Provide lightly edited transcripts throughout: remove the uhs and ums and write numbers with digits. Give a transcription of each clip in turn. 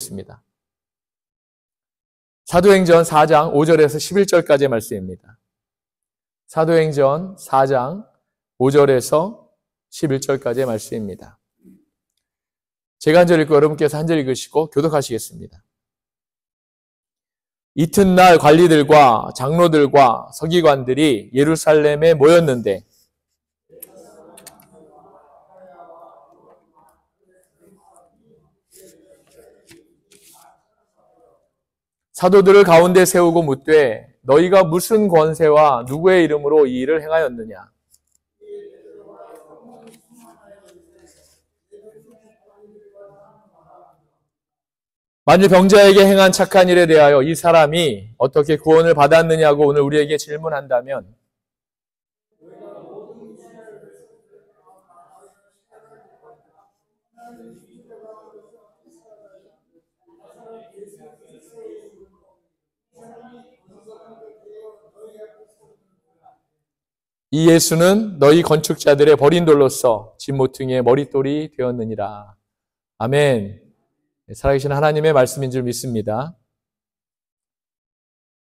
있습니다. 사도행전 4장 5절에서 11절까지의 말씀입니다. 사도행전 4장 5절에서 11절까지의 말씀입니다. 제가 한 절 읽고 여러분께서 한 절 읽으시고 교독하시겠습니다. 이튿날 관리들과 장로들과 서기관들이 예루살렘에 모였는데 사도들을 가운데 세우고 묻되 너희가 무슨 권세와 누구의 이름으로 이 일을 행하였느냐? 만일 병자에게 행한 착한 일에 대하여 이 사람이 어떻게 구원을 받았느냐고 오늘 우리에게 질문한다면 이 예수는 너희 건축자들의 버린 돌로서 집 모퉁이의 머릿돌이 되었느니라. 아멘. 살아계신 하나님의 말씀인 줄 믿습니다.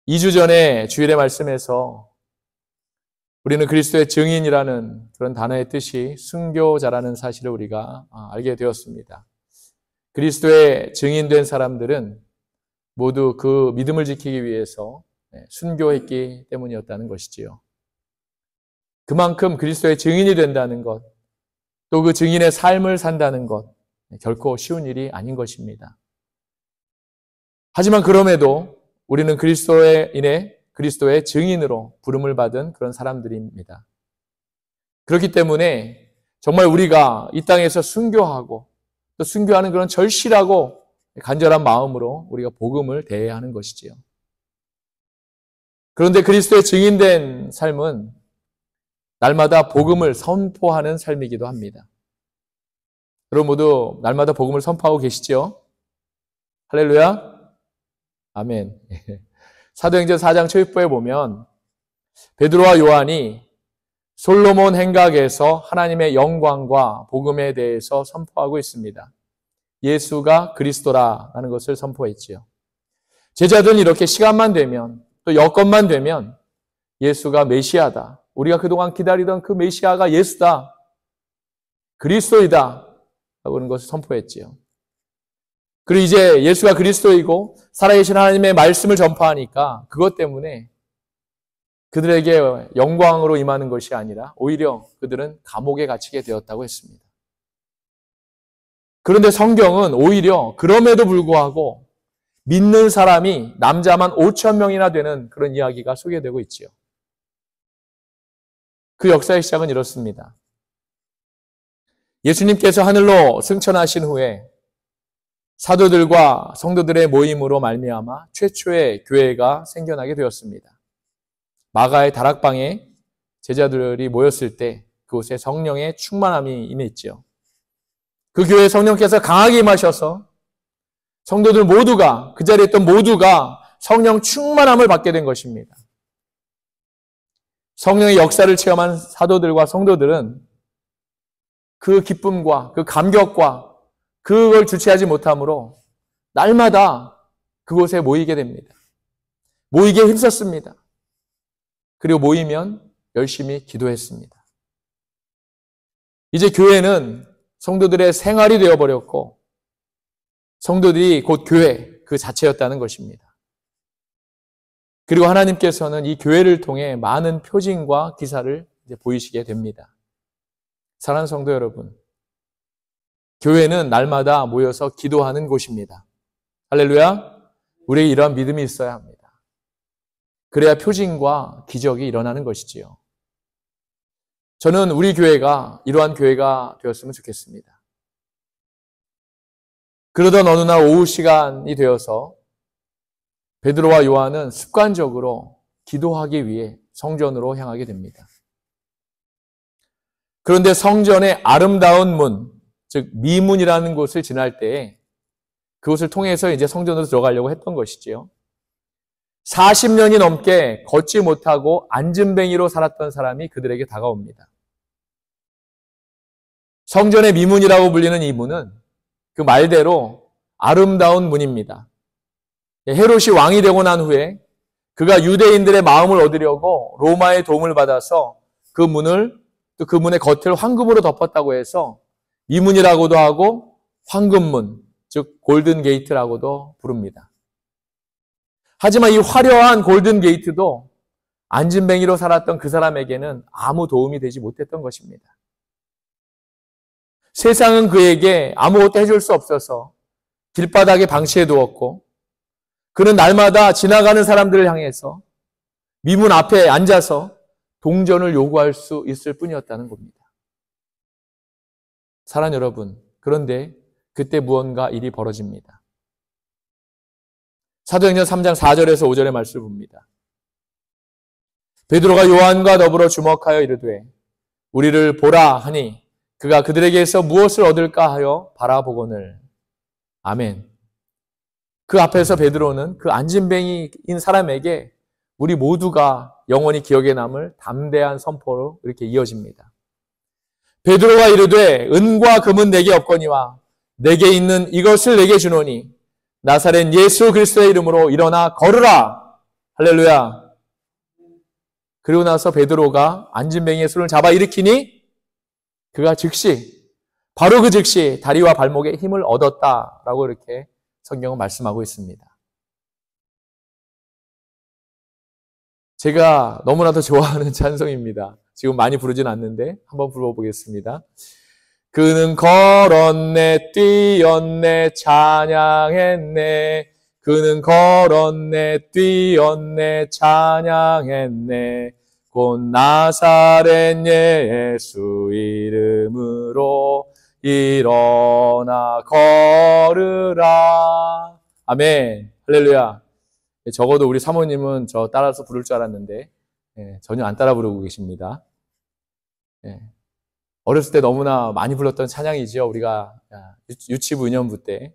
2주 전에 주일의 말씀에서 우리는 그리스도의 증인이라는 그런 단어의 뜻이 순교자라는 사실을 우리가 알게 되었습니다. 그리스도의 증인된 사람들은 모두 그 믿음을 지키기 위해서 순교했기 때문이었다는 것이지요. 그만큼 그리스도의 증인이 된다는 것, 또 그 증인의 삶을 산다는 것, 결코 쉬운 일이 아닌 것입니다. 하지만 그럼에도 우리는 그리스도에 인해 그리스도의 증인으로 부름을 받은 그런 사람들입니다. 그렇기 때문에 정말 우리가 이 땅에서 순교하고 또 순교하는 그런 절실하고 간절한 마음으로 우리가 복음을 대해야 하는 것이지요. 그런데 그리스도의 증인된 삶은 날마다 복음을 선포하는 삶이기도 합니다. 여러분 모두 날마다 복음을 선포하고 계시죠? 할렐루야. 아멘. 사도행전 4장 초입부에 보면 베드로와 요한이 솔로몬 행각에서 하나님의 영광과 복음에 대해서 선포하고 있습니다. 예수가 그리스도라는 것을 선포했지요. 제자들은 이렇게 시간만 되면 또 여건만 되면 예수가 메시아다. 우리가 그동안 기다리던 그 메시아가 예수다. 그리스도이다. 라고 하는 것을 선포했지요. 그리고 이제 예수가 그리스도이고 살아계신 하나님의 말씀을 전파하니까 그것 때문에 그들에게 영광으로 임하는 것이 아니라 오히려 그들은 감옥에 갇히게 되었다고 했습니다. 그런데 성경은 오히려 그럼에도 불구하고 믿는 사람이 남자만 5,000명이나 되는 그런 이야기가 소개되고 있지요. 그 역사의 시작은 이렇습니다. 예수님께서 하늘로 승천하신 후에 사도들과 성도들의 모임으로 말미암아 최초의 교회가 생겨나게 되었습니다. 마가의 다락방에 제자들이 모였을 때 그곳에 성령의 충만함이 임했지요. 그 교회에 성령께서 강하게 임하셔서 성도들 모두가 그 자리에 있던 모두가 성령 충만함을 받게 된 것입니다. 성령의 역사를 체험한 사도들과 성도들은 그 기쁨과 그 감격과 그걸 주체하지 못함으로 날마다 그곳에 모이게 됩니다. 모이기에 힘썼습니다. 그리고 모이면 열심히 기도했습니다. 이제 교회는 성도들의 생활이 되어버렸고 성도들이 곧 교회 그 자체였다는 것입니다. 그리고 하나님께서는 이 교회를 통해 많은 표징과 기사를 이제 보이시게 됩니다. 사랑하는 성도 여러분, 교회는 날마다 모여서 기도하는 곳입니다. 할렐루야! 우리에게 이러한 믿음이 있어야 합니다. 그래야 표징과 기적이 일어나는 것이지요. 저는 우리 교회가 이러한 교회가 되었으면 좋겠습니다. 그러던 어느 날 오후 시간이 되어서 베드로와 요한은 습관적으로 기도하기 위해 성전으로 향하게 됩니다. 그런데 성전의 아름다운 문, 즉 미문이라는 곳을 지날 때에 그곳을 통해서 이제 성전으로 들어가려고 했던 것이지요. 40년이 넘게 걷지 못하고 앉은뱅이로 살았던 사람이 그들에게 다가옵니다. 성전의 미문이라고 불리는 이 문은 그 말대로 아름다운 문입니다. 헤롯이 왕이 되고 난 후에 그가 유대인들의 마음을 얻으려고 로마의 도움을 받아서 그 문을, 또 그 문의 겉을 황금으로 덮었다고 해서 이문이라고도 하고 황금문, 즉 골든 게이트라고도 부릅니다. 하지만 이 화려한 골든 게이트도 안진뱅이로 살았던 그 사람에게는 아무 도움이 되지 못했던 것입니다. 세상은 그에게 아무것도 해줄 수 없어서 길바닥에 방치해 두었고, 그는 날마다 지나가는 사람들을 향해서 미문 앞에 앉아서 동전을 요구할 수 있을 뿐이었다는 겁니다. 사랑하는 여러분, 그런데 그때 무언가 일이 벌어집니다. 사도행전 3장 4절에서 5절의 말씀을 봅니다. 베드로가 요한과 더불어 주목하여 이르되 우리를 보라 하니 그가 그들에게서 무엇을 얻을까 하여 바라보거늘. 아멘. 그 앞에서 베드로는 그 안진뱅이인 사람에게 우리 모두가 영원히 기억에 남을 담대한 선포로 이렇게 이어집니다. 베드로가 이르되 은과 금은 내게 없거니와 내게 있는 이것을 내게 주노니 나사렛 예수 그리스도의 이름으로 일어나 걸으라. 할렐루야. 그리고 나서 베드로가 안진뱅이의 손을 잡아 일으키니 그가 즉시, 바로 그 즉시 다리와 발목에 힘을 얻었다라고 이렇게 성경은 말씀하고 있습니다. 제가 너무나도 좋아하는 찬송입니다. 지금 많이 부르진 않는데 한번 불러보겠습니다. 그는 걸었네, 뛰었네, 찬양했네. 그는 걸었네, 뛰었네, 찬양했네. 곧 나사렛 예수 이름으로 일어나 걸으라. 아멘. 할렐루야. 적어도 우리 사모님은 저 따라서 부를 줄 알았는데 전혀 안 따라 부르고 계십니다. 어렸을 때 너무나 많이 불렀던 찬양이지요. 우리가 유치부 유년부 때.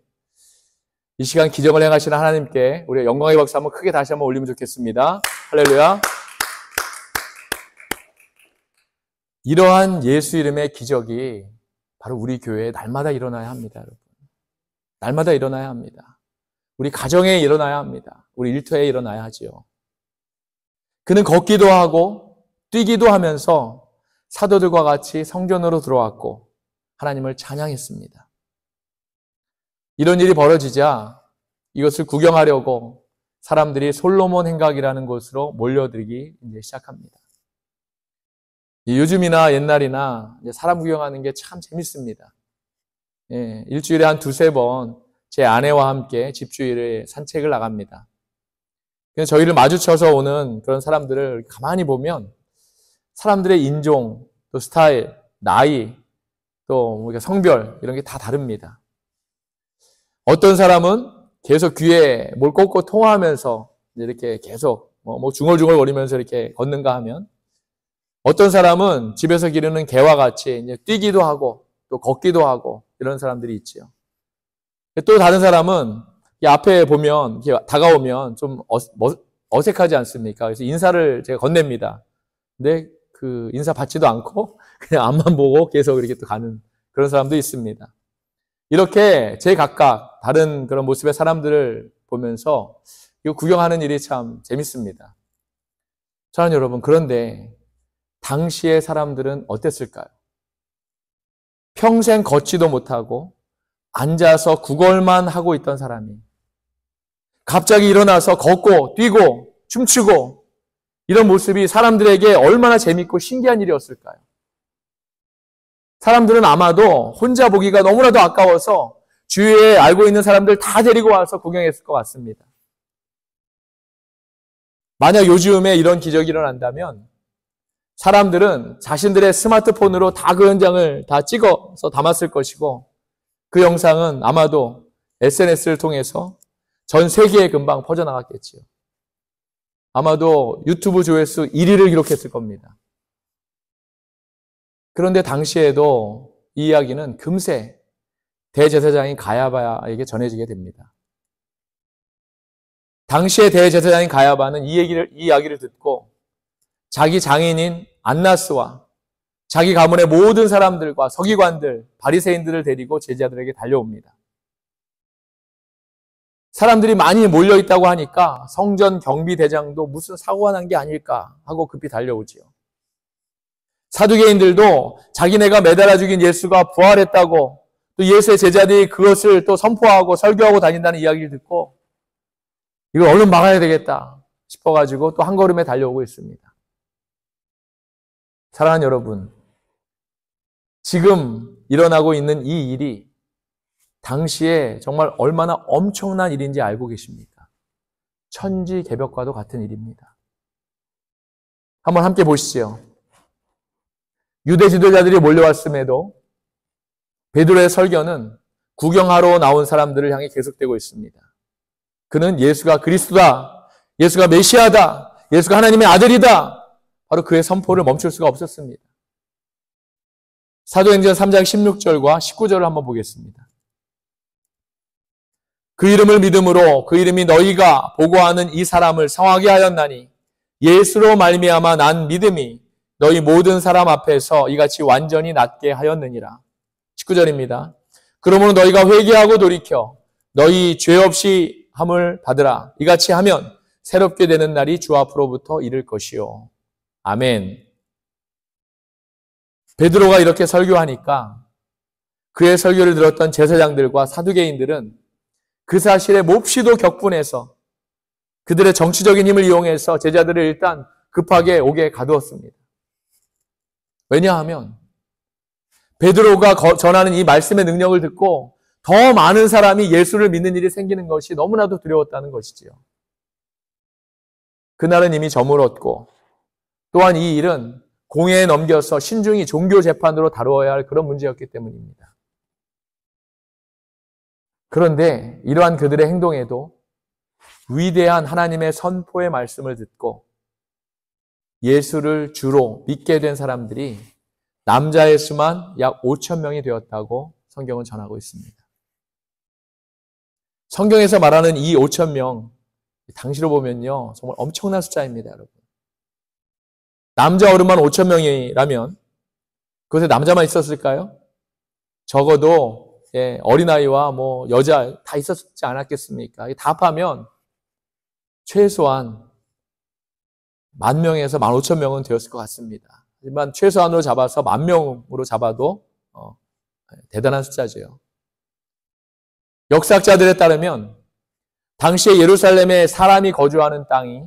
이 시간 기적을 행하시는 하나님께 우리가 영광의 박수 한번 크게 다시 한번 올리면 좋겠습니다. 할렐루야. 이러한 예수 이름의 기적이 바로 우리 교회에 날마다 일어나야 합니다, 여러분. 날마다 일어나야 합니다. 우리 가정에 일어나야 합니다. 우리 일터에 일어나야 하지요. 그는 걷기도 하고 뛰기도 하면서 사도들과 같이 성전으로 들어왔고 하나님을 찬양했습니다. 이런 일이 벌어지자 이것을 구경하려고 사람들이 솔로몬 행각이라는 곳으로 몰려들기 이제 시작합니다. 요즘이나 옛날이나 사람 구경하는 게 참 재밌습니다. 일주일에 한 두세 번 제 아내와 함께 집주일에 산책을 나갑니다. 그래서 저희를 마주쳐서 오는 그런 사람들을 가만히 보면 사람들의 인종, 또 스타일, 나이, 또 성별 이런 게 다 다릅니다. 어떤 사람은 계속 귀에 뭘 꽂고 통화하면서 이렇게 계속 뭐 중얼중얼거리면서 이렇게 걷는가 하면, 어떤 사람은 집에서 기르는 개와 같이 이제 뛰기도 하고 또 걷기도 하고 이런 사람들이 있지요. 또 다른 사람은 앞에 보면 이렇게 다가오면 좀 어색하지 않습니까? 그래서 인사를 제가 건넵니다. 근데 그 인사 받지도 않고 그냥 앞만 보고 계속 이렇게 또 가는 그런 사람도 있습니다. 이렇게 제각각 다른 그런 모습의 사람들을 보면서 이거 구경하는 일이 참 재밌습니다. 사랑하는 여러분, 그런데 당시의 사람들은 어땠을까요? 평생 걷지도 못하고 앉아서 구걸만 하고 있던 사람이 갑자기 일어나서 걷고 뛰고 춤추고 이런 모습이 사람들에게 얼마나 재밌고 신기한 일이었을까요? 사람들은 아마도 혼자 보기가 너무나도 아까워서 주위에 알고 있는 사람들 다 데리고 와서 구경했을 것 같습니다. 만약 요즘에 이런 기적이 일어난다면 사람들은 자신들의 스마트폰으로 다 그 현장을 다 찍어서 담았을 것이고, 그 영상은 아마도 SNS를 통해서 전 세계에 금방 퍼져나갔겠지요. 아마도 유튜브 조회수 1위를 기록했을 겁니다. 그런데 당시에도 이 이야기는 금세 대제사장인 가야바에게 전해지게 됩니다. 당시의 대제사장인 가야바는 이 이야기를 듣고 자기 장인인 안나스와 자기 가문의 모든 사람들과 서기관들, 바리새인들을 데리고 제자들에게 달려옵니다. 사람들이 많이 몰려 있다고 하니까 성전 경비대장도 무슨 사고가 난 게 아닐까 하고 급히 달려오지요. 사두개인들도 자기네가 매달아 죽인 예수가 부활했다고, 또 예수의 제자들이 그것을 또 선포하고 설교하고 다닌다는 이야기를 듣고 이걸 얼른 막아야 되겠다 싶어가지고 또 한 걸음에 달려오고 있습니다. 사랑하는 여러분, 지금 일어나고 있는 이 일이 당시에 정말 얼마나 엄청난 일인지 알고 계십니까? 천지개벽과도 같은 일입니다. 한번 함께 보시죠. 유대 지도자들이 몰려왔음에도 베드로의 설교는 구경하러 나온 사람들을 향해 계속되고 있습니다. 그는 예수가 그리스도다, 예수가 메시아다, 예수가 하나님의 아들이다, 바로 그의 선포를 멈출 수가 없었습니다. 사도행전 3장 16절과 19절을 한번 보겠습니다. 그 이름을 믿음으로 그 이름이 너희가 보고하는 이 사람을 성하게 하였나니 예수로 말미암아 난 믿음이 너희 모든 사람 앞에서 이같이 완전히 낫게 하였느니라. 19절입니다. 그러므로 너희가 회개하고 돌이켜 너희 죄 없이 함을 받으라. 이같이 하면 새롭게 되는 날이 주 앞으로부터 이를 것이요. 아멘. 베드로가 이렇게 설교하니까 그의 설교를 들었던 제사장들과 사두개인들은 그 사실에 몹시도 격분해서 그들의 정치적인 힘을 이용해서 제자들을 일단 급하게 옥에 가두었습니다. 왜냐하면 베드로가 전하는 이 말씀의 능력을 듣고 더 많은 사람이 예수를 믿는 일이 생기는 것이 너무나도 두려웠다는 것이지요. 그날은 이미 저물었고 또한 이 일은 공회에 넘겨서 신중히 종교 재판으로 다루어야 할 그런 문제였기 때문입니다. 그런데 이러한 그들의 행동에도 위대한 하나님의 선포의 말씀을 듣고 예수를 주로 믿게 된 사람들이 남자의 수만 약 5천 명이 되었다고 성경은 전하고 있습니다. 성경에서 말하는 이 5천 명, 당시로 보면요 정말 엄청난 숫자입니다, 여러분. 남자 어른만 5천 명이라면 그것에 남자만 있었을까요? 적어도 어린아이와 여자 다 있었지 않았겠습니까? 다 합하면 최소한 10,000명에서 15,000명은 되었을 것 같습니다. 하지만 최소한으로 잡아서 10,000명으로 잡아도 대단한 숫자죠. 역사학자들에 따르면 당시에 예루살렘에 사람이 거주하는 땅이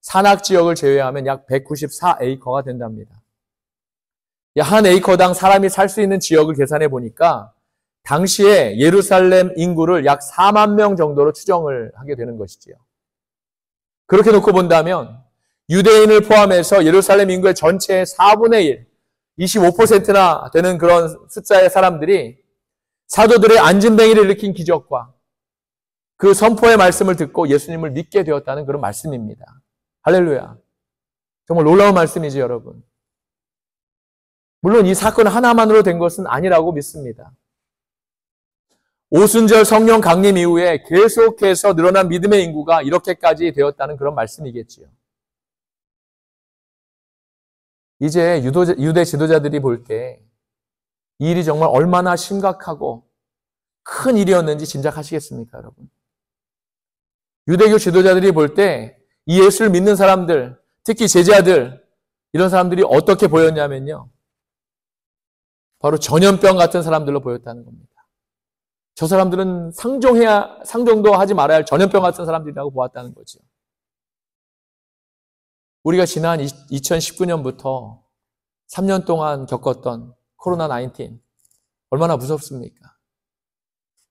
산악지역을 제외하면 약 194에이커가 된답니다. 한 에이커당 사람이 살 수 있는 지역을 계산해 보니까 당시에 예루살렘 인구를 약 4만 명 정도로 추정을 하게 되는 것이지요. 그렇게 놓고 본다면 유대인을 포함해서 예루살렘 인구의 전체의 4분의 1, 25%나 되는 그런 숫자의 사람들이 사도들의 안진뱅이를 일으킨 기적과 그 선포의 말씀을 듣고 예수님을 믿게 되었다는 그런 말씀입니다. 할렐루야. 정말 놀라운 말씀이죠, 여러분. 물론 이 사건 하나만으로 된 것은 아니라고 믿습니다. 오순절 성령 강림 이후에 계속해서 늘어난 믿음의 인구가 이렇게까지 되었다는 그런 말씀이겠지요. 이제 유대 지도자들이 볼 때 이 일이 정말 얼마나 심각하고 큰 일이었는지 짐작하시겠습니까, 여러분? 유대교 지도자들이 볼 때 이 예수를 믿는 사람들, 특히 제자들, 이런 사람들이 어떻게 보였냐면요. 바로 전염병 같은 사람들로 보였다는 겁니다. 저 사람들은 상종도 하지 말아야 할 전염병 같은 사람들이라고 보았다는 거죠. 우리가 지난 2019년부터 3년 동안 겪었던 코로나19 얼마나 무섭습니까?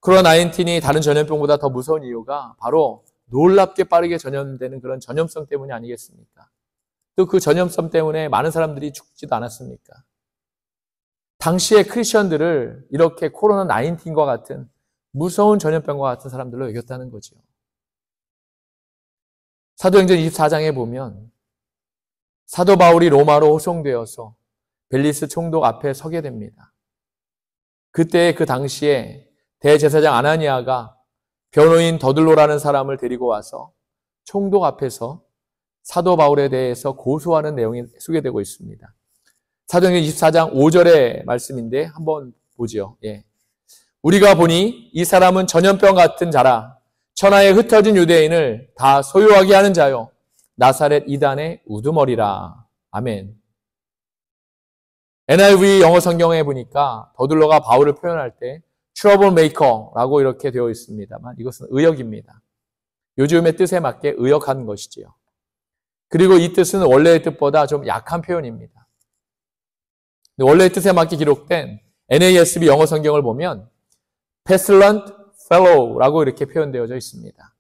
코로나19이 다른 전염병보다 더 무서운 이유가 바로 놀랍게 빠르게 전염되는 그런 전염성 때문이 아니겠습니까? 또 그 전염성 때문에 많은 사람들이 죽지도 않았습니까? 당시에 크리스천들을 이렇게 코로나19과 같은 무서운 전염병과 같은 사람들로 여겼다는 거죠. 사도행전 24장에 보면 사도 바울이 로마로 호송되어서 벨리스 총독 앞에 서게 됩니다. 그때 그 당시에 대제사장 아나니아가 변호인 더들로라는 사람을 데리고 와서 총독 앞에서 사도 바울에 대해서 고소하는 내용이 소개되고 있습니다. 사도행전 24장 5절의 말씀인데 한번 보죠. 우리가 보니 이 사람은 전염병 같은 자라 천하에 흩어진 유대인을 다 소유하게 하는 자요. 나사렛 이단의 우두머리라. 아멘. NIV 영어 성경에 보니까 더둘러가 바울을 표현할 때 트러블 메이커라고 이렇게 되어 있습니다만 이것은 의역입니다. 요즘의 뜻에 맞게 의역한 것이지요. 그리고 이 뜻은 원래의 뜻보다 좀 약한 표현입니다. 원래의 뜻에 맞게 기록된 NASB 영어 성경을 보면 pestilent fellow라고 이렇게 표현되어져 있습니다.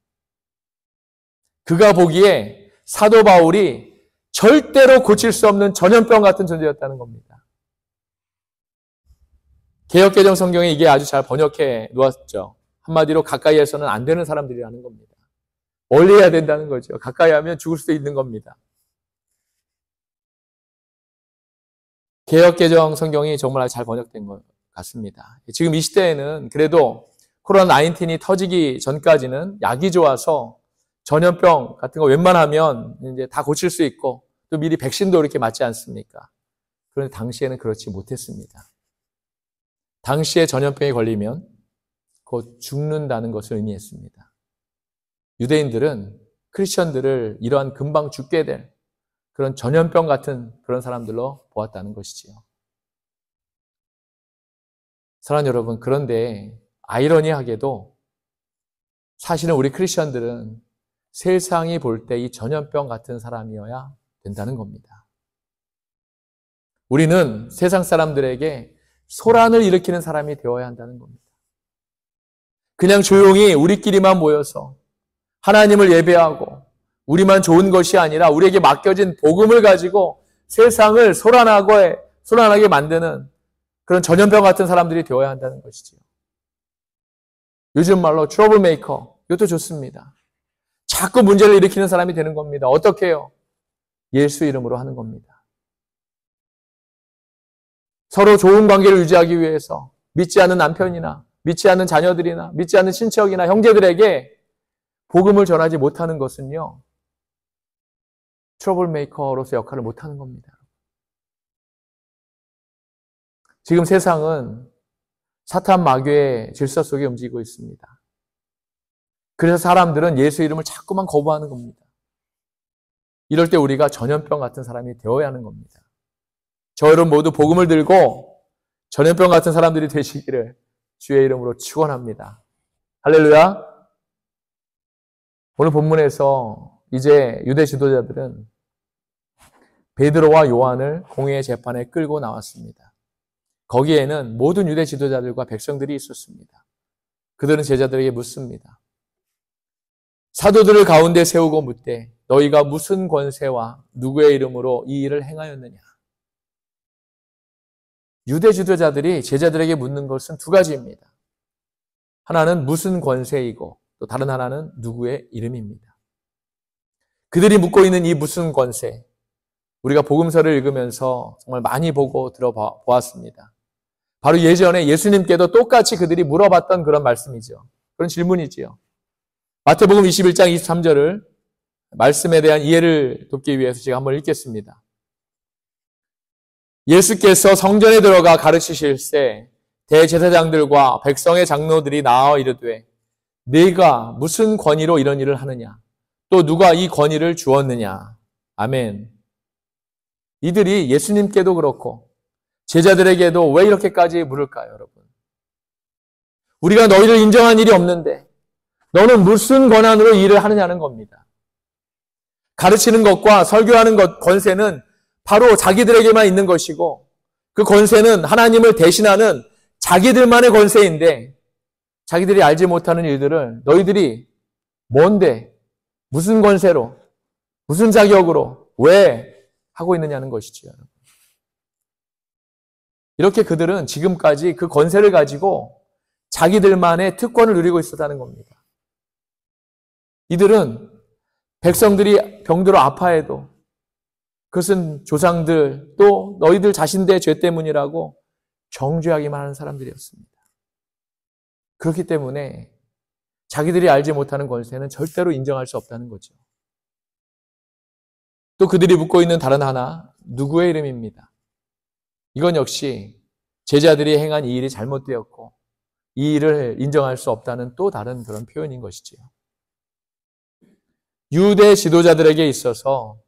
그가 보기에 사도 바울이 절대로 고칠 수 없는 전염병 같은 존재였다는 겁니다. 개역개정 성경에 이게 아주 잘 번역해 놓았죠. 한마디로 가까이에서는 안 되는 사람들이라는 겁니다. 멀리 해야 된다는 거죠. 가까이 하면 죽을 수도 있는 겁니다. 개역개정 성경이 정말 잘 번역된 것 같습니다. 지금 이 시대에는 그래도 코로나19이 터지기 전까지는 약이 좋아서 전염병 같은 거 웬만하면 이제 다 고칠 수 있고 또 미리 백신도 이렇게 맞지 않습니까? 그런데 당시에는 그렇지 못했습니다. 당시에 전염병에 걸리면 곧 죽는다는 것을 의미했습니다. 유대인들은 크리스천들을 이러한 금방 죽게 될 그런 전염병 같은 그런 사람들로 보았다는 것이지요. 사랑하는 여러분, 그런데 아이러니하게도 사실은 우리 크리스천들은 세상이 볼 때 이 전염병 같은 사람이어야 된다는 겁니다. 우리는 세상 사람들에게 소란을 일으키는 사람이 되어야 한다는 겁니다. 그냥 조용히 우리끼리만 모여서 하나님을 예배하고 우리만 좋은 것이 아니라 우리에게 맡겨진 복음을 가지고 세상을 소란하게 만드는 그런 전염병 같은 사람들이 되어야 한다는 것이지요. 요즘 말로 트러블 메이커, 이것도 좋습니다. 자꾸 문제를 일으키는 사람이 되는 겁니다. 어떻게 해요? 예수 이름으로 하는 겁니다. 서로 좋은 관계를 유지하기 위해서 믿지 않는 남편이나 믿지 않는 자녀들이나 믿지 않는 친척이나 형제들에게 복음을 전하지 못하는 것은요, 트러블 메이커로서 역할을 못하는 겁니다. 지금 세상은 사탄 마귀의 질서 속에 움직이고 있습니다. 그래서 사람들은 예수 이름을 자꾸만 거부하는 겁니다. 이럴 때 우리가 전염병 같은 사람이 되어야 하는 겁니다. 저 여러분 모두 복음을 들고 전염병 같은 사람들이 되시기를 주의 이름으로 축원합니다. 할렐루야. 오늘 본문에서 이제 유대 지도자들은 베드로와 요한을 공회의 재판에 끌고 나왔습니다. 거기에는 모든 유대 지도자들과 백성들이 있었습니다. 그들은 제자들에게 묻습니다. 사도들을 가운데 세우고 묻되 너희가 무슨 권세와 누구의 이름으로 이 일을 행하였느냐? 유대 지도자들이 제자들에게 묻는 것은 두 가지입니다. 하나는 무슨 권세이고 또 다른 하나는 누구의 이름입니다. 그들이 묻고 있는 이 무슨 권세, 우리가 복음서를 읽으면서 정말 많이 보고 들어보았습니다. 바로 예전에 예수님께도 똑같이 그들이 물어봤던 그런 말씀이죠. 그런 질문이지요. 마태복음 21장 23절을 말씀에 대한 이해를 돕기 위해서 제가 한번 읽겠습니다. 예수께서 성전에 들어가 가르치실새 대제사장들과 백성의 장로들이 나와 이르되 네가 무슨 권위로 이런 일을 하느냐? 또 누가 이 권위를 주었느냐? 아멘. 이들이 예수님께도 그렇고 제자들에게도 왜 이렇게까지 물을까요, 여러분? 우리가 너희를 인정한 일이 없는데 너는 무슨 권한으로 이 일을 하느냐는 겁니다. 가르치는 것과 설교하는 것, 권세는 바로 자기들에게만 있는 것이고 그 권세는 하나님을 대신하는 자기들만의 권세인데 자기들이 알지 못하는 일들을 너희들이 뭔데, 무슨 권세로, 무슨 자격으로, 왜 하고 있느냐는 것이죠. 이렇게 그들은 지금까지 그 권세를 가지고 자기들만의 특권을 누리고 있었다는 겁니다. 이들은 백성들이 병들어 아파해도 그것은 조상들 또 너희들 자신들의 죄 때문이라고 정죄하기만 하는 사람들이었습니다. 그렇기 때문에 자기들이 알지 못하는 권세는 절대로 인정할 수 없다는 거죠. 또 그들이 묻고 있는 다른 하나, 누구의 이름입니다. 이건 역시 제자들이 행한 이 일이 잘못되었고 이 일을 인정할 수 없다는 또 다른 그런 표현인 것이지요. 유대 지도자들에게 있어서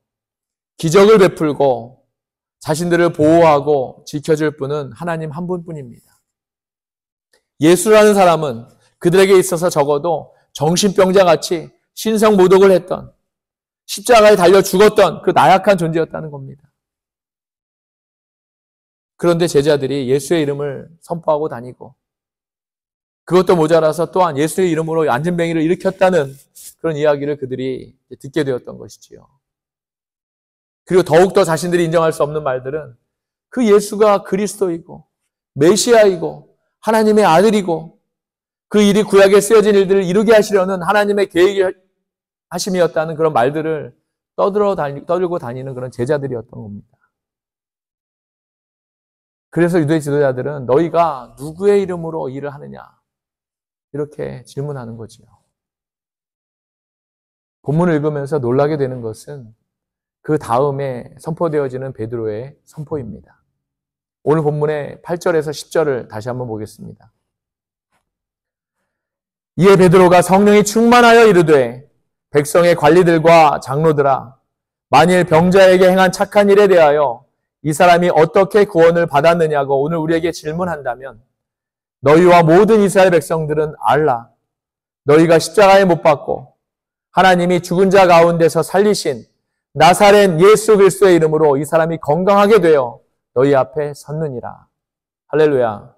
기적을 베풀고 자신들을 보호하고 지켜줄 분은 하나님 한 분뿐입니다. 예수라는 사람은 그들에게 있어서 적어도 정신병자같이 신성모독을 했던, 십자가에 달려 죽었던 그 나약한 존재였다는 겁니다. 그런데 제자들이 예수의 이름을 선포하고 다니고, 그것도 모자라서 또한 예수의 이름으로 안진뱅이를 일으켰다는 그런 이야기를 그들이 듣게 되었던 것이지요. 그리고 더욱더 자신들이 인정할 수 없는 말들은 그 예수가 그리스도이고 메시아이고 하나님의 아들이고 그 일이 구약에 쓰여진 일들을 이루게 하시려는 하나님의 계획하심이었다는 그런 말들을 떠들고 다니는 그런 제자들이었던 겁니다. 그래서 유대 지도자들은 너희가 누구의 이름으로 일을 하느냐 이렇게 질문하는 거지요. 본문을 읽으면서 놀라게 되는 것은 그 다음에 선포되어지는 베드로의 선포입니다. 오늘 본문의 8절에서 10절을 다시 한번 보겠습니다. 이에 베드로가 성령이 충만하여 이르되 백성의 관리들과 장로들아 만일 병자에게 행한 착한 일에 대하여 이 사람이 어떻게 구원을 받았느냐고 오늘 우리에게 질문한다면 너희와 모든 이스라엘 백성들은 알라. 너희가 십자가에 못 박고 하나님이 죽은 자 가운데서 살리신 나사렛 예수 그리스도의 이름으로 이 사람이 건강하게 되어 너희 앞에 섰느니라. 할렐루야.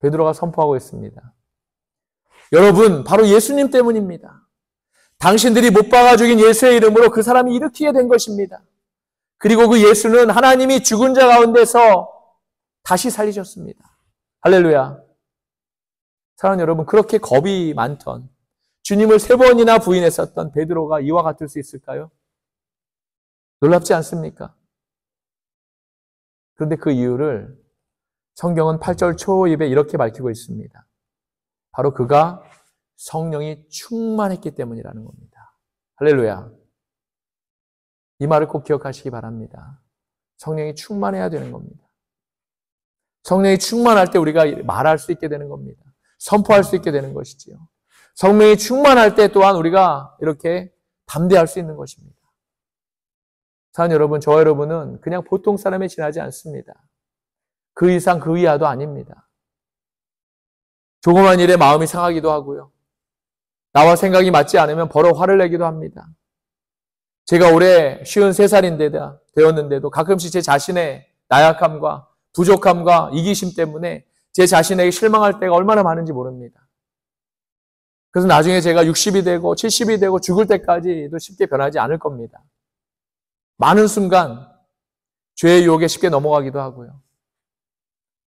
베드로가 선포하고 있습니다. 여러분, 바로 예수님 때문입니다. 당신들이 못 박아 죽인 예수의 이름으로 그 사람이 일으키게 된 것입니다. 그리고 그 예수는 하나님이 죽은 자 가운데서 다시 살리셨습니다. 할렐루야. 사랑하는 여러분, 그렇게 겁이 많던 주님을 3번이나 부인했었던 베드로가 이와 같을 수 있을까요? 놀랍지 않습니까? 그런데 그 이유를 성경은 8절 초입에 이렇게 밝히고 있습니다. 바로 그가 성령이 충만했기 때문이라는 겁니다. 할렐루야. 이 말을 꼭 기억하시기 바랍니다. 성령이 충만해야 되는 겁니다. 성령이 충만할 때 우리가 말할 수 있게 되는 겁니다. 선포할 수 있게 되는 것이지요. 성령이 충만할 때 또한 우리가 이렇게 담대할 수 있는 것입니다. 사랑하는 여러분, 저와 여러분은 그냥 보통 사람에 지나지 않습니다. 그 이상 그 이하도 아닙니다. 조그만 일에 마음이 상하기도 하고요. 나와 생각이 맞지 않으면 버럭 화를 내기도 합니다. 제가 올해 53살인데 되었는데도 가끔씩 제 자신의 나약함과 부족함과 이기심 때문에 제 자신에게 실망할 때가 얼마나 많은지 모릅니다. 그래서 나중에 제가 60이 되고 70이 되고 죽을 때까지도 쉽게 변하지 않을 겁니다. 많은 순간 죄의 유혹에 쉽게 넘어가기도 하고요.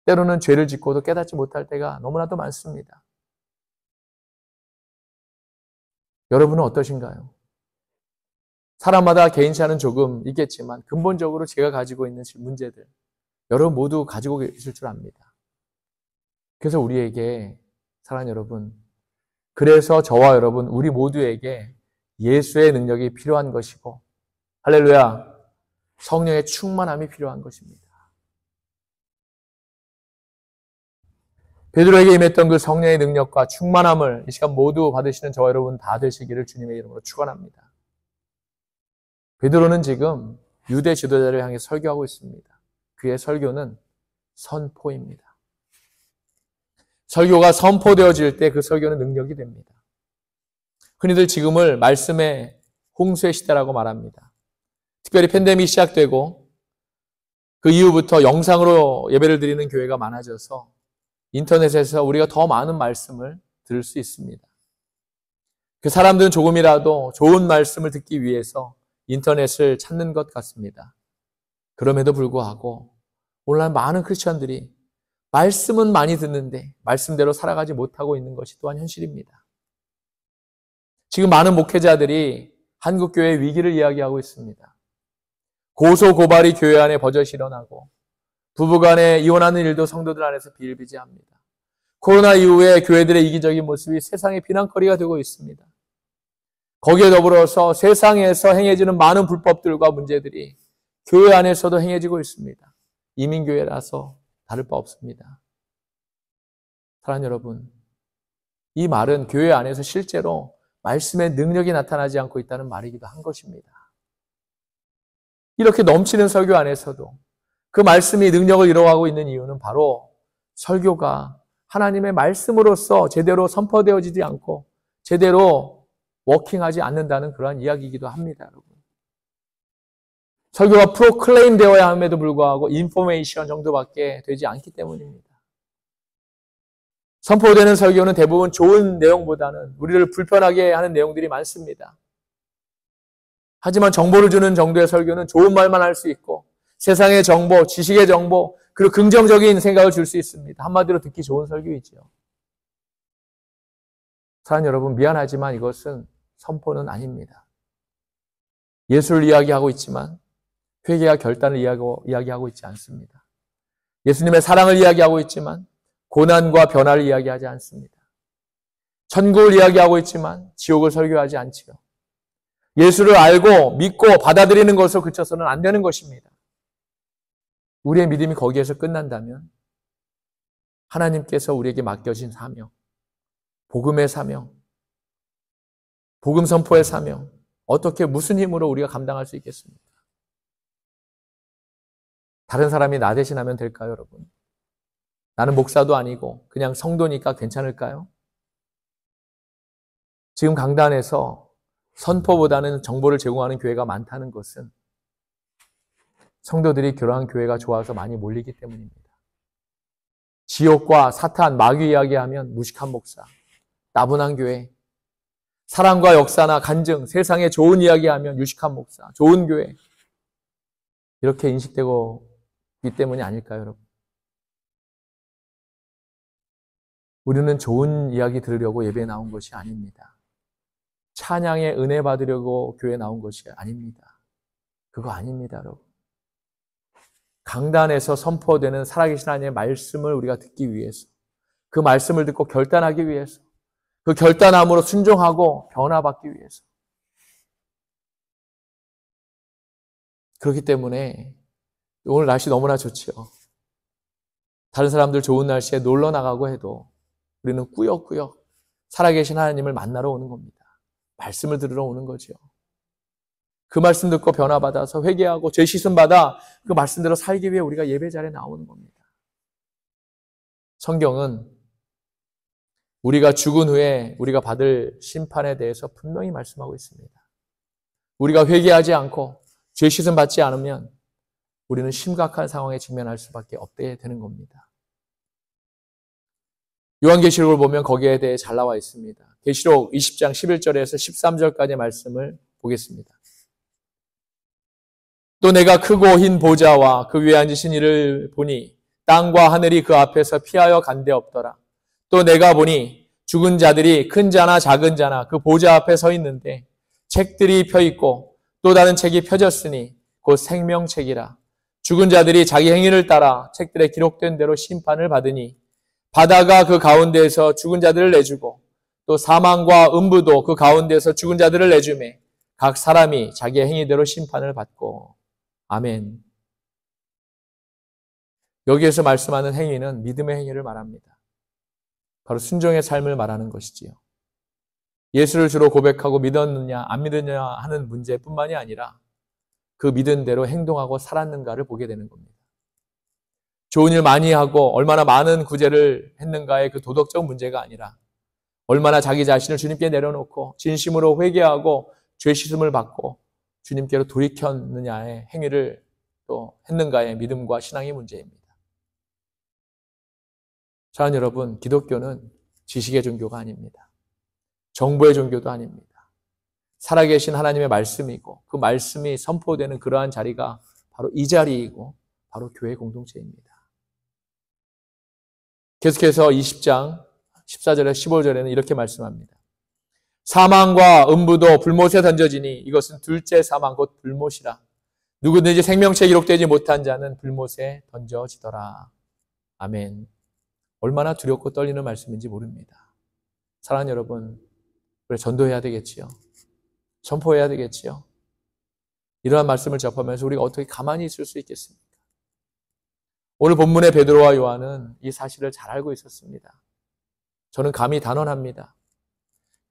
때로는 죄를 짓고도 깨닫지 못할 때가 너무나도 많습니다. 여러분은 어떠신가요? 사람마다 개인차는 조금 있겠지만 근본적으로 제가 가지고 있는 문제들 여러분 모두 가지고 계실 줄 압니다. 그래서 우리에게 사랑하는 여러분, 그래서 저와 여러분 우리 모두에게 예수의 능력이 필요한 것이고 할렐루야, 성령의 충만함이 필요한 것입니다. 베드로에게 임했던 그 성령의 능력과 충만함을 이 시간 모두 받으시는 저와 여러분 다 되시기를 주님의 이름으로 축원합니다. 베드로는 지금 유대 지도자를 향해 설교하고 있습니다. 그의 설교는 선포입니다. 설교가 선포되어질 때 그 설교는 능력이 됩니다. 흔히들 지금을 말씀의 홍수의 시대라고 말합니다. 특별히 팬데믹이 시작되고 그 이후부터 영상으로 예배를 드리는 교회가 많아져서 인터넷에서 우리가 더 많은 말씀을 들을 수 있습니다. 그 사람들은 조금이라도 좋은 말씀을 듣기 위해서 인터넷을 찾는 것 같습니다. 그럼에도 불구하고 오늘날 많은 크리스천들이 말씀은 많이 듣는데 말씀대로 살아가지 못하고 있는 것이 또한 현실입니다. 지금 많은 목회자들이 한국교회의 위기를 이야기하고 있습니다. 고소고발이 교회 안에 버젓이 일어나고 부부간에 이혼하는 일도 성도들 안에서 비일비재합니다. 코로나 이후에 교회들의 이기적인 모습이 세상의 비난거리가 되고 있습니다. 거기에 더불어서 세상에서 행해지는 많은 불법들과 문제들이 교회 안에서도 행해지고 있습니다. 이민교회라서 다를 바 없습니다. 사랑하는 여러분, 이 말은 교회 안에서 실제로 말씀의 능력이 나타나지 않고 있다는 말이기도 한 것입니다. 이렇게 넘치는 설교 안에서도 그 말씀이 능력을 이루어가고 있는 이유는 바로 설교가 하나님의 말씀으로서 제대로 선포되어지지 않고 제대로 워킹하지 않는다는 그러한 이야기이기도 합니다, 여러분. 설교가 프로클레임 되어야 함에도 불구하고 인포메이션 정도밖에 되지 않기 때문입니다. 선포되는 설교는 대부분 좋은 내용보다는 우리를 불편하게 하는 내용들이 많습니다. 하지만 정보를 주는 정도의 설교는 좋은 말만 할 수 있고 세상의 정보, 지식의 정보, 그리고 긍정적인 생각을 줄 수 있습니다. 한마디로 듣기 좋은 설교이죠. 사랑하는 여러분, 미안하지만 이것은 선포는 아닙니다. 예수를 이야기하고 있지만 회개와 결단을 이야기하고 있지 않습니다. 예수님의 사랑을 이야기하고 있지만 고난과 변화를 이야기하지 않습니다. 천국을 이야기하고 있지만 지옥을 설교하지 않지요. 예수를 알고 믿고 받아들이는 것으로 그쳐서는 안 되는 것입니다. 우리의 믿음이 거기에서 끝난다면 하나님께서 우리에게 맡겨진 사명, 복음의 사명, 복음 선포의 사명, 어떻게 무슨 힘으로 우리가 감당할 수 있겠습니까? 다른 사람이 나 대신하면 될까요, 여러분? 나는 목사도 아니고 그냥 성도니까 괜찮을까요? 지금 강단에서 선포보다는 정보를 제공하는 교회가 많다는 것은 성도들이 그러한 교회가 좋아서 많이 몰리기 때문입니다. 지옥과 사탄, 마귀 이야기하면 무식한 목사, 나분한 교회, 사랑과 역사나 간증, 세상에 좋은 이야기하면 유식한 목사, 좋은 교회, 이렇게 인식되고 있기 때문이 아닐까요, 여러분? 우리는 좋은 이야기 들으려고 예배에 나온 것이 아닙니다. 찬양의 은혜 받으려고 교회에 나온 것이 아닙니다. 그거 아닙니다, 여러분. 강단에서 선포되는 살아계신 하나님의 말씀을 우리가 듣기 위해서, 그 말씀을 듣고 결단하기 위해서, 그 결단함으로 순종하고 변화받기 위해서. 그렇기 때문에 오늘 날씨 너무나 좋지요. 다른 사람들 좋은 날씨에 놀러 나가고 해도 우리는 꾸역꾸역 살아계신 하나님을 만나러 오는 겁니다. 말씀을 들으러 오는 거죠. 그 말씀 듣고 변화받아서 회개하고 죄 씻음 받아 그 말씀대로 살기 위해 우리가 예배 자리에 나오는 겁니다. 성경은 우리가 죽은 후에 우리가 받을 심판에 대해서 분명히 말씀하고 있습니다. 우리가 회개하지 않고 죄 씻음 받지 않으면 우리는 심각한 상황에 직면할 수밖에 없게 되는 겁니다. 요한계시록을 보면 거기에 대해 잘 나와 있습니다. 계시록 20장 11절에서 13절까지의 말씀을 보겠습니다. 또 내가 크고 흰 보좌와 그 위에 앉으신 이를 보니 땅과 하늘이 그 앞에서 피하여 간데 없더라. 또 내가 보니 죽은 자들이 큰 자나 작은 자나 그 보좌 앞에 서 있는데 책들이 펴 있고 또 다른 책이 펴졌으니 곧 생명책이라. 죽은 자들이 자기 행위를 따라 책들에 기록된 대로 심판을 받으니 바다가 그 가운데에서 죽은 자들을 내주고 또 사망과 음부도 그 가운데에서 죽은 자들을 내주매 각 사람이 자기의 행위대로 심판을 받고. 아멘. 여기에서 말씀하는 행위는 믿음의 행위를 말합니다. 바로 순종의 삶을 말하는 것이지요. 예수를 주로 고백하고 믿었느냐 안 믿었느냐 하는 문제뿐만이 아니라 그 믿은 대로 행동하고 살았는가를 보게 되는 겁니다. 좋은 일 많이 하고 얼마나 많은 구제를 했는가의 그 도덕적 문제가 아니라 얼마나 자기 자신을 주님께 내려놓고 진심으로 회개하고 죄 씻음을 받고 주님께로 돌이켰느냐의 행위를 또 했는가의 믿음과 신앙의 문제입니다. 사랑하는 여러분, 기독교는 지식의 종교가 아닙니다. 정보의 종교도 아닙니다. 살아계신 하나님의 말씀이고 그 말씀이 선포되는 그러한 자리가 바로 이 자리이고 바로 교회 공동체입니다. 계속해서 20장 14절에 15절에는 이렇게 말씀합니다. 사망과 음부도 불못에 던져지니 이것은 둘째 사망 곧 불못이라. 누구든지 생명책에 기록되지 못한 자는 불못에 던져지더라. 아멘. 얼마나 두렵고 떨리는 말씀인지 모릅니다. 사랑하는 여러분, 우리 전도해야 되겠지요. 선포해야 되겠지요. 이러한 말씀을 접하면서 우리가 어떻게 가만히 있을 수 있겠습니까? 오늘 본문의 베드로와 요한은 이 사실을 잘 알고 있었습니다. 저는 감히 단언합니다.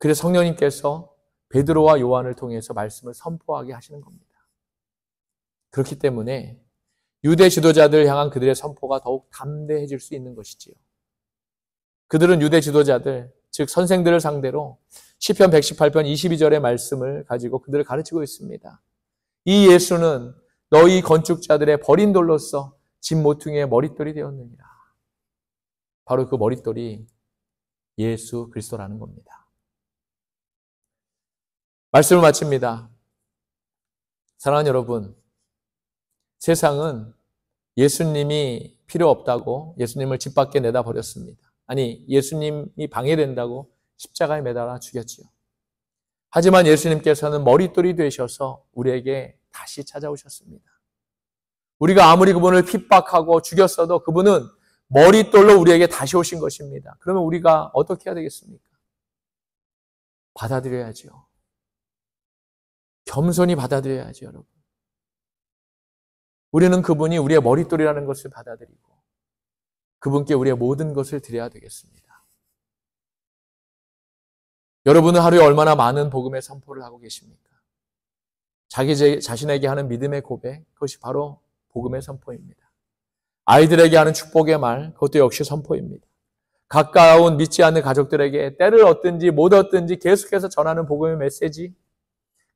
그래서 성령님께서 베드로와 요한을 통해서 말씀을 선포하게 하시는 겁니다. 그렇기 때문에 유대 지도자들 향한 그들의 선포가 더욱 담대해질 수 있는 것이지요. 그들은 유대 지도자들, 즉 선생들을 상대로 시편 118편 22절의 말씀을 가지고 그들을 가르치고 있습니다. 이 예수는 너희 건축자들의 버린 돌로서 집 모퉁이의 머릿돌이 되었느니라. 바로 그 머릿돌이 예수 그리스도라는 겁니다. 말씀을 마칩니다. 사랑하는 여러분, 세상은 예수님이 필요 없다고 예수님을 집 밖에 내다 버렸습니다. 아니, 예수님이 방해된다고 십자가에 매달아 죽였지요. 하지만 예수님께서는 머릿돌이 되셔서 우리에게 다시 찾아오셨습니다. 우리가 아무리 그분을 핍박하고 죽였어도 그분은 머릿돌로 우리에게 다시 오신 것입니다. 그러면 우리가 어떻게 해야 되겠습니까? 받아들여야죠. 겸손히 받아들여야죠, 여러분. 우리는 그분이 우리의 머릿돌이라는 것을 받아들이고 그분께 우리의 모든 것을 드려야 되겠습니다. 여러분은 하루에 얼마나 많은 복음의 선포를 하고 계십니까? 자기 자신에게 하는 믿음의 고백, 그것이 바로 복음의 선포입니다. 아이들에게 하는 축복의 말, 그것도 역시 선포입니다. 가까운 믿지 않는 가족들에게 때를 얻든지 못 얻든지 계속해서 전하는 복음의 메시지,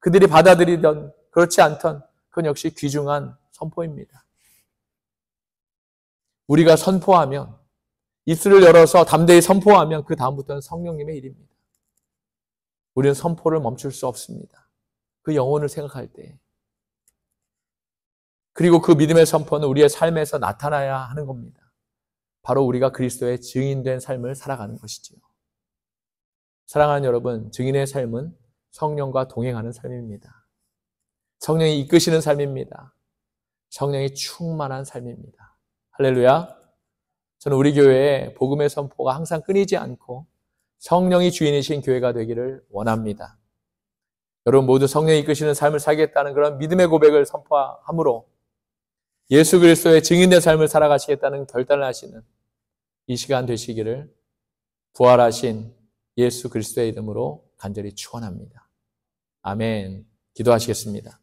그들이 받아들이던 그렇지 않던 그건 역시 귀중한 선포입니다. 우리가 선포하면, 입술을 열어서 담대히 선포하면 그 다음부터는 성령님의 일입니다. 우리는 선포를 멈출 수 없습니다. 그 영혼을 생각할 때. 그리고 그 믿음의 선포는 우리의 삶에서 나타나야 하는 겁니다. 바로 우리가 그리스도의 증인된 삶을 살아가는 것이지요. 사랑하는 여러분, 증인의 삶은 성령과 동행하는 삶입니다. 성령이 이끄시는 삶입니다. 성령이 충만한 삶입니다. 할렐루야. 저는 우리 교회에 복음의 선포가 항상 끊이지 않고 성령이 주인이신 교회가 되기를 원합니다. 여러분 모두 성령이 이끄시는 삶을 살겠다는 그런 믿음의 고백을 선포함으로 예수 그리스도의 증인된 삶을 살아가시겠다는 결단을 하시는 이 시간 되시기를 부활하신 예수 그리스도의 이름으로 간절히 축원합니다. 아멘. 기도하시겠습니다.